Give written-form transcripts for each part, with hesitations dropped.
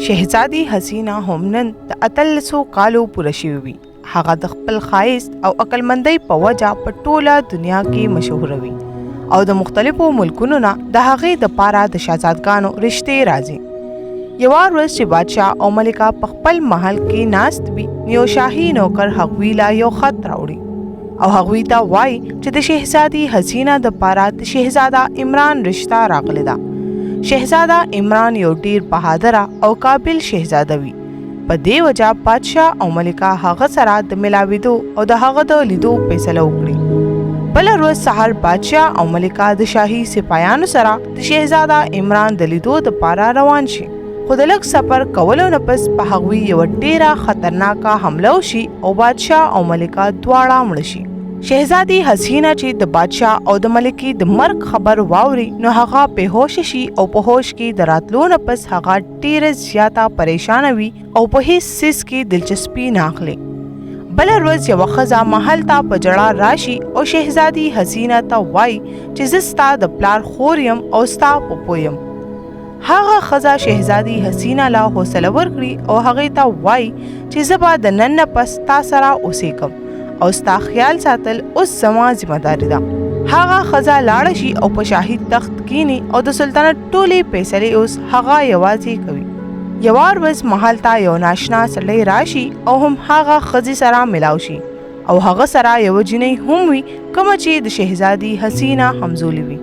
شهزادي حسینا هم نن د 1300 کالو پوره شوې وي. هغه د خپل ښایست او عقلمندۍ په وجه په ټوله دنیا کې مشهوره وي او د مختلفو ملکونو نه د هغې دپاره د شهزادګانو رشتې راځي. یوه ورځ چې بادشاه او ملکه په خپل محل کې ناست وي، یو شاهي نوکر هغوی له یو خط راوړي او هغوی ته وایي چې د شهزادي حسینا دپاره د شهزاده عمران رشته راغلې ده. شهزاده عمران یو ډیر بهادره او قابل شهزاده وي. په دې وجه بادشاه او ملکه هغه سره د ملاویدو او د هغه د لیدو فیصله وکړي. بله ورځ سهار بادشاه او ملکه د شاهي سپایانو سره د شهزاده عمران د لیدو دپاره روان شي، خو د لږ سفر کولو نه پس په هغوی یوه ډیره خطرناکه حمله وشي او بادشاه او ملکه دواړه مړه شي. شهزادي حسینا چې د بادشاه او د ملکې د مرګ خبر واوري نو هغه بېهوشه شي او په هوش کې د راتلو نه پس هغه ډیره زیاته پریشانه وي او په هیڅ څیز کې دلچسپي نه اخلي. بله ورځ یوه ښځه محل ته په ژړا راشي او شهزادي حسینا ته وایي چې زه ستا د پلار خور یم او ستا پوپو یم. هغه ښځه شهزادي حسینا له حوصله ورکړي او هغې ته وایي چې زه به د نن نه پس تا سره اوسېږم او ستا خیال ساتل اوس زما ذمه داري ده. هغه ښځه لاړه شي او په شاهي تخت کینی او د سلطنت ټولې فیصلې اوس هغه یوازې کوي. یوه ورځ محل ته یو ناشنا سړی راشي او هم هغه ښځې سره ملاو شي او هغه سره یوه جینۍ هم وي کومه چې د شهزادي حسینا همزولې وي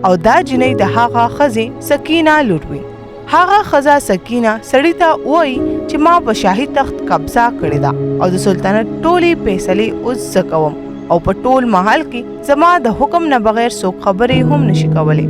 او دا جینۍ د هغه ښځې سکینه لور وي. هغه ښځه سکینه سړي ته وایي چې ما په شاهي تخت قبضه کړې ده او د سلطنت ټولې فیصلې اوس زه کوم او په ټول محل کې زما د حکم نه بغیر څوک خبرې هم نشي کولی.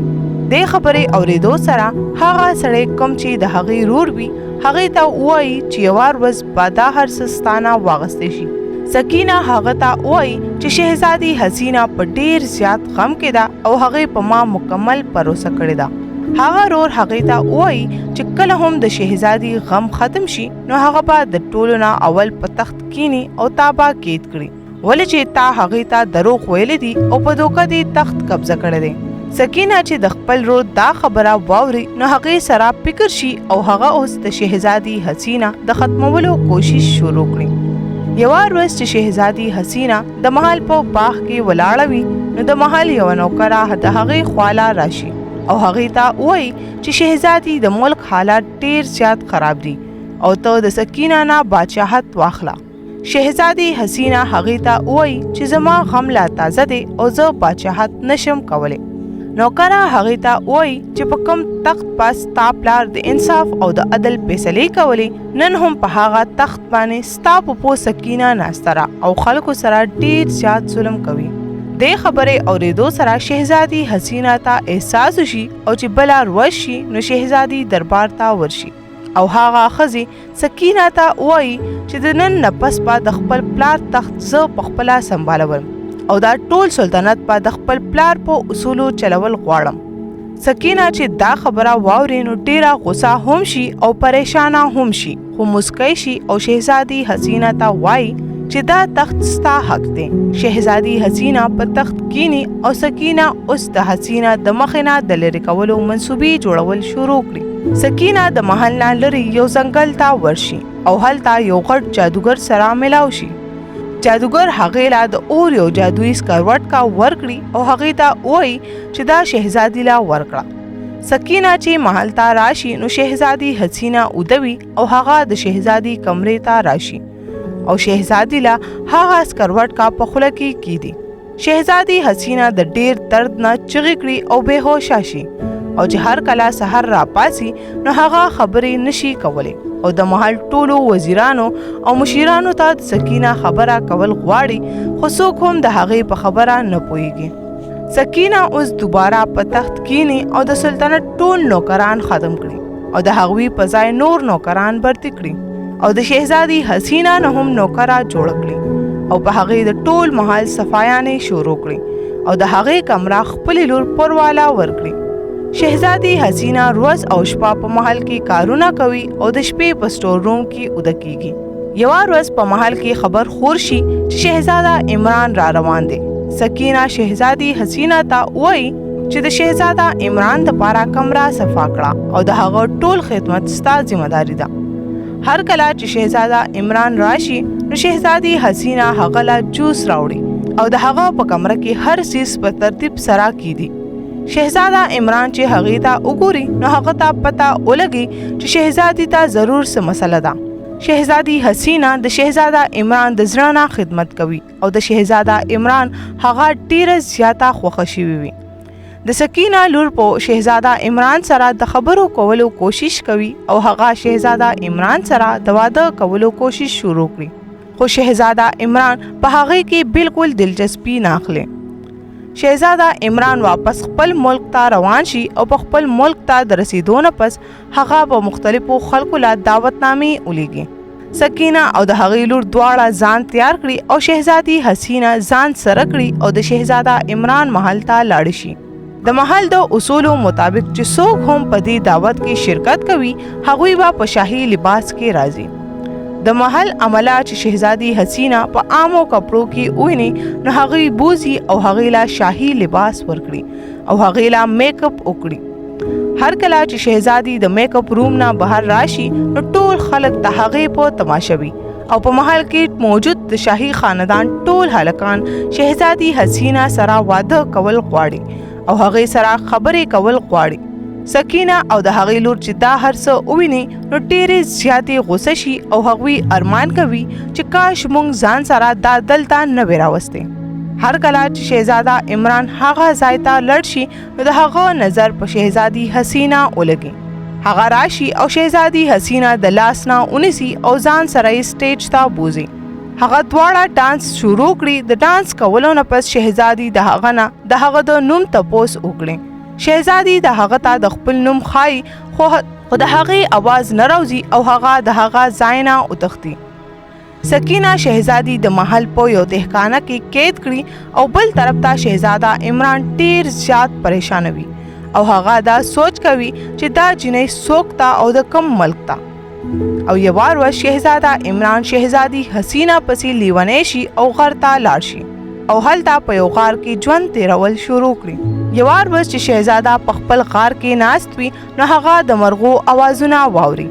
دې خبرې اورېدو سره هغه سړی کوم چې د هغې رور وي هغې ته وایي چې یوه ورځ به دا هر څه ستانه واغستی شي. سکینه هغه ته وایي چې شهزادي حسینا په ډیر زیات غم کې ده او هغې په ما مکمل پروسه کړې ده. هغه رور هغې ته وایي چې کله هم د شهزادي غم ختم شي نو هغه به د ټولو نه اول په تخت کینی او تا به قید کړي، ولې چې تا هغې ته دروغ ویلی دي او په دوکه دې تخت قبضه کړی دی. سکینه چې د خپل رور دا خبره واوري نو هغې سره فکر شي او هغه اوس د شهزادي حسینا د ختمولو کوشش شروع کړي. یوه ورځ چې شهزادي حسینا د محل په باغ کې ولاړه وي نو د محل یوه نوکره د هغې خواله راشي او هغې ته وایي چې شهزادي د ملک حالات ډیر زیات خراب دي او ته د سکینه نه بادشاهت واخله. شهزادي حسینا هغې ته وایي چې زما غم لا تازه دی او زه بادشاهت نشم کولی. نوکره هغې ته وایي چې په کوم تخت پاس ستا پلار د انصاف او د عدل فیصلې کولې نن هم په هغه تخت باندې ستا پوپو سکینه ناسته ده او خلکو سره ډیر زیات ظلم کوي. دې خبرې اورېدو سره شهزادي حسینا ته احساس وشي او چې بله ورځ شي نو شهزادي دربار ته ورشي او هغه ښځې سکینه ته وایي چې د نن نه پس به د خپل پلار تخت زه پخپله سنبالوم او دا ټول سلطنت به د خپل پلار په اصولو چلول غواړم. سکینه چې دا خبره واوري نو ډیره غوسه هم شي او پریشانه هم شي، خو مسکی شي او شهزادي حسینا ته وایي چې دا تخت ستا حق دی. شهزادي حسینا په تخت کینی او سکینه اوس د حسینا د مخې نه د لرې کولو منصوبې جوړول شروع کړي. سکینه د محل نه لرې یو ځنګل ته ورشي او هلته یو غټ جادوګر سره ملاو شي. جادوګر هغې له د اور یو جادویي سکروټ کا ورکړي او هغې ته وایي چې دا شهزادي له ورکړه. سکینه چې محل ته راشي نو شهزادي حسینا ودوي او هغه د شهزادي کمرې ته راشي او شهزادي له هغه سکروټ کا په خوله کې کیدي. شهزادي حسینا د ډیر درد نه چغې کړي او بېهوشه شي او چې هر کله سحر راپاسي نو هغه خبرې نشي کولی او د محل ټولو وزیرانو او مشیرانو ته د سکینه خبره کول غواړي خو څوک هم د هغې په خبره نه پوهیږي. سکینه اوس دوباره په تخت کینی او د سلطنت ټول نوکران ختم کړي او د هغوی په ځای نور نوکران برتي کړي او د شهزادي حسینا نه هم نوکره جوړ کړي او په هغې د ټول محل صفایانې شروع کړي او د هغې کمره خپلې لور پرواله ورکړي. شهزادي حسینا ورځ او شپه په محل کې کارونه کوي او د شپې په سټور روم کې اوده کیږي. یوه ورځ په محل کې خبر خور شي چې شهزاده عمران را روان دی. سکینه شهزادي حسینا ته وایي چې د شهزاده عمران دپاره کمره صفا کړه او د هغه ټول خدمت ستا ذمہداري ده. هر کله چې شهزاده عمران راشي نو شهزادي حسینه هغه لا جوس راوړي او د هغه په کمره کې هر څیز په ترتیب سره کیدي. شهزاده عمران چې هغې ته وګوري نو هغه ته پته ولګي چې شهزادي ته ضرور څه مسله ده. شهزادي حسینه د شهزاده عمران د زړه نه خدمت کوي او د شهزاده عمران هغه ډیره زیاته خوښه شوې وي. د سکینه لور په شهزاده عمران سره د خبرو کولو کوشش کوي او هغه شهزاده عمران سره د واده کولو کوشش شروع کړي، خو شهزاده عمران په هغه کې بالکل دلچسپي نه اخلي. شهزاده عمران واپس خپل ملک ته روان شي او په خپل ملک ته د رسیدو نه پس هغه په مختلفو خلکو له دعوتنامې ولیږي. سکینه او د هغې لور دواړه ځان تیار کړي او شهزادي حسینه ځان سره کړي او د شهزاده عمران محل ته لاړ شي. د محل د اصولو مطابق چې څوک هم په دې دعوت کې شرکت کوي هغوی به په شاهي لباس کې راځي. د محل عمله چې شهزادي حسینه په عامو کپړو کې وویني نو هغوی بوزي او هغې له شاهي لباس ورکړي او هغې له میک اپ وکړي. هر کله چې شهزادي د میک اپ روم نه بهر راشي نو ټول خلک د هغې په تماشه وي او په محل کې موجود د شاهي خاندان ټول هلکان شهزادي حسینه سره واده کول غواړي او هغې سره خبرې کول غواړي. سکینه او د هغې لور چې دا هر څه وویني نو ډېرې زیاتې غوسه شي او هغوی ارمان کوي چې کاش موږ ځان سره دا دلته نه وی راوستې. هر کله چې شهزاده عمران هغه ځای ته لاړ شي نو د هغه نظر په شهزادي حسینه ولګي. هغه راشي او شهزادي حسینه د لاس نه ونیسي او ځان سره یې سټیج ته بوزي. هغه دواړه ډانس شروع کړي. د ډانس کولو نه پس شهزادي د هغه نه د هغه د نوم تپوس وکړي. شهزادي د هغه ته د خپل نوم ښایي خو د هغې اواز نه راوځي او هغه د هغه ځای نه وتښتي. سکینه شهزادي د محل په یو تهخانه کې قید کړي او بل طرف ته شهزاده عمران ډیر زیات پریشان وي او هغه دا سوچ کوي چې دا جنۍ څوک ته او د کم ملک ته. او یوار ورځ شهزاده عمران شهزادي حسینه پسې لیونی شي او غر ته لاړ شي او هلته په یو غار کې ژوند تیرول شروع کړي. یوار ورځ چې شهزاده په خپل غار کې ناست وي نو هغه د مرغو اوازونه واوري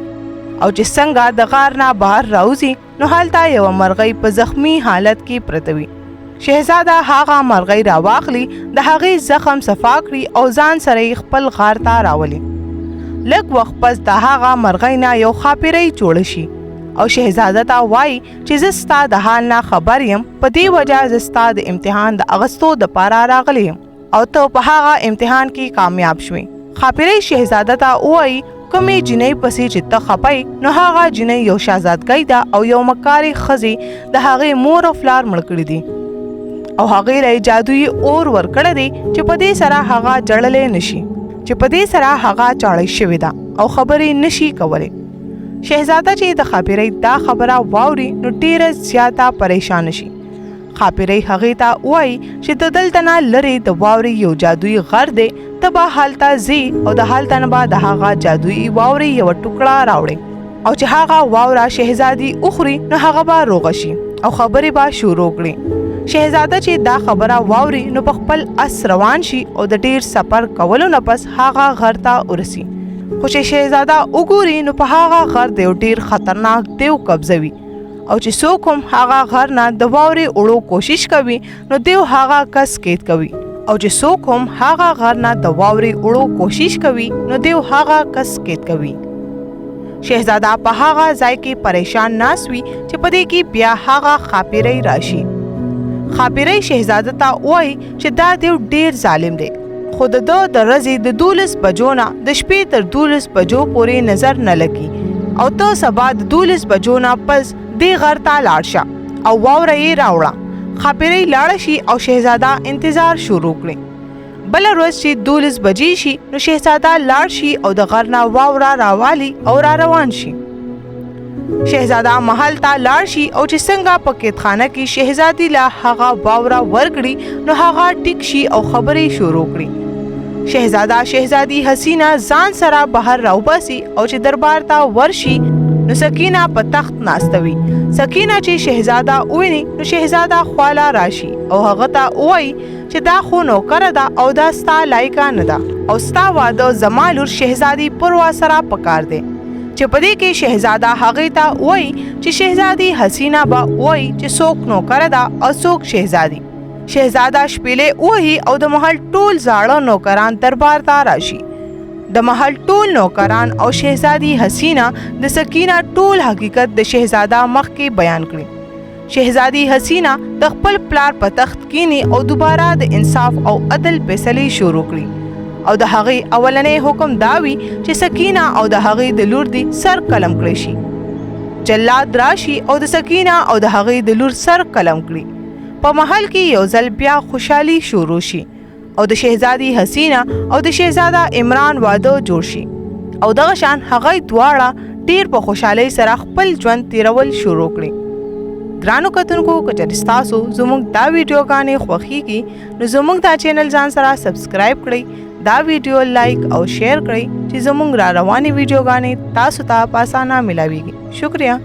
او چې څنګه د غار نه بهر راوځي نو هلته یوه مرغۍ په زخمی حالت کې پرته وي. شهزاده هغه مرغۍ راواخلي، د هغې زخم صفا کړي او ځان سره یې خپل غار ته راولي. لږ وخت پس د هغه مرغۍ نه یو ښاپیرۍ جوړه شي او شهزاده ته وایي چې زه ستا د حال نه خبر یم، په دې وجه زه ستا د امتحان د اغوستو دپاره راغلی یم او ته په هغه امتحان کې کامیاب شوې. ښاپیرۍ شهزاده ته ووایي کومې جنۍ پسې چې ته خپئ نو هغه جنۍ یو شهزادګۍ ده او یو مکارې ښځې د هغې مور او پلار مړه کړي دي او هغې له یې جادویي اور ورکړی دی چې په دې سره هغه جړلی نشي، چې په دې سره هغه چاړی شوې ده او خبرې نشي کولی. شهزاده چې د ښاپیرۍ دا خبره واوري نو ډیره زیاته پریشان شي. ښاپیرۍ هغې ته وایي چې د دلته نه لرې د واورې یو جادویي غر دی، ته به هلته ځې او د هلته نه به د هغه جادویي واورې یوه ټوکړه راوړې او چې هغه واوره شهزادي وخوري نو هغه به روغه شي او خبرې به شروع کړي. شهزاده چې دا خبره واوري نو په خپل اس روان شي او د ډیر سفر کولو نه پس هغه غر ته ورسي. خو چې شهزاده وګوري نو په هغه غر د یو ډیر خطرناک دیو قبضه وي او چې څوک هم هغه غر نه د واورې وړو کوشش کوي نو دیو هغه کس قید کوي او چې څوک هم هغه غر نه د واورې وړو کوشش کوي نو دیو هغه کس قید کوي. شهزاده په هغه ځای کې پریشان ناست وي چې په دې کې بیا هغه ښاپیرۍ راشي. ښاپیرۍ شهزاده ته وایي چې دا دیو ډیر ظالم دی، خو د ده د ورځې د 12 بجو نه د شپې تر 12 بجو پورې نظر نه لګي او ته سبا د 12 بجو نه پس دې غر ته لاړ شه او واوره یې راوړه. ښاپیرۍ لاړه شي او شهزاده انتظار شروع کړي. بله ورځ چې 12 بجې شي نو شهزاده لاړ شي او د غر نه واوره راوالي او را روان شي. شهزاده محل ته لاړ شي او چې څنګه په قیدخانه کې شهزادي له هغه واوره ورکړي نو هغه ټیک شي او خبرې شروع کړي. شهزاده شهزادي حسینه ځان سره بهر راوباسي او چې دربار ته ورشي نو سکینه په تخت ناستوي. سکینه چې شهزاده وویني نو شهزاده خواله راشي او هغه ته وایي چې دا خو نوکره ده او دا ستا لایقه نه ده او ستا واده زما لور شهزادي پروا سره پکار دی. چې په دې کې شهزاده هغې ته وایي چې شهزادي حسینه به وایي چې څوک نوکره ده او څوک شهزادي. شهزاده شپېلې ووهي او د محل ټول زاړه نوکران دربار ته راشي. د محل ټول نوکران او شهزادي حسینه د سکینه ټول حقیقت د شهزاده مخکې بیان کړي. شهزادي حسینه د خپل پلار په تخت کینی او دوباره د انصاف او عدل فیصلې شروع کړي او د هغې اولنی حکم دا وي چې سکینه او د هغې د لور دی سر قلم کړی شي. جلاد راشي او د سکینه او د هغې د لور سر قلم کړي. په محل کې یو ځل بیا خوشحالي شروع شي او د شهزادي حسینه او د شهزاده عمران واده جوړ شي او دغه شان هغې دواړه ډیر په خوشحالۍ سره خپل ژوند تیرول شروع کړي. ګرانو کتونکو که چېرې ستاسو زموږ دا ویډیوګانې خوښیږي نو زموږ دا چینل ځان سره سبسکرایب کړئ، دا ویډیو لایک او شیر کړئ چې زموږ را روانې ویډیوګانې تاسو ته په اسانه ملاویږي. شکریہ.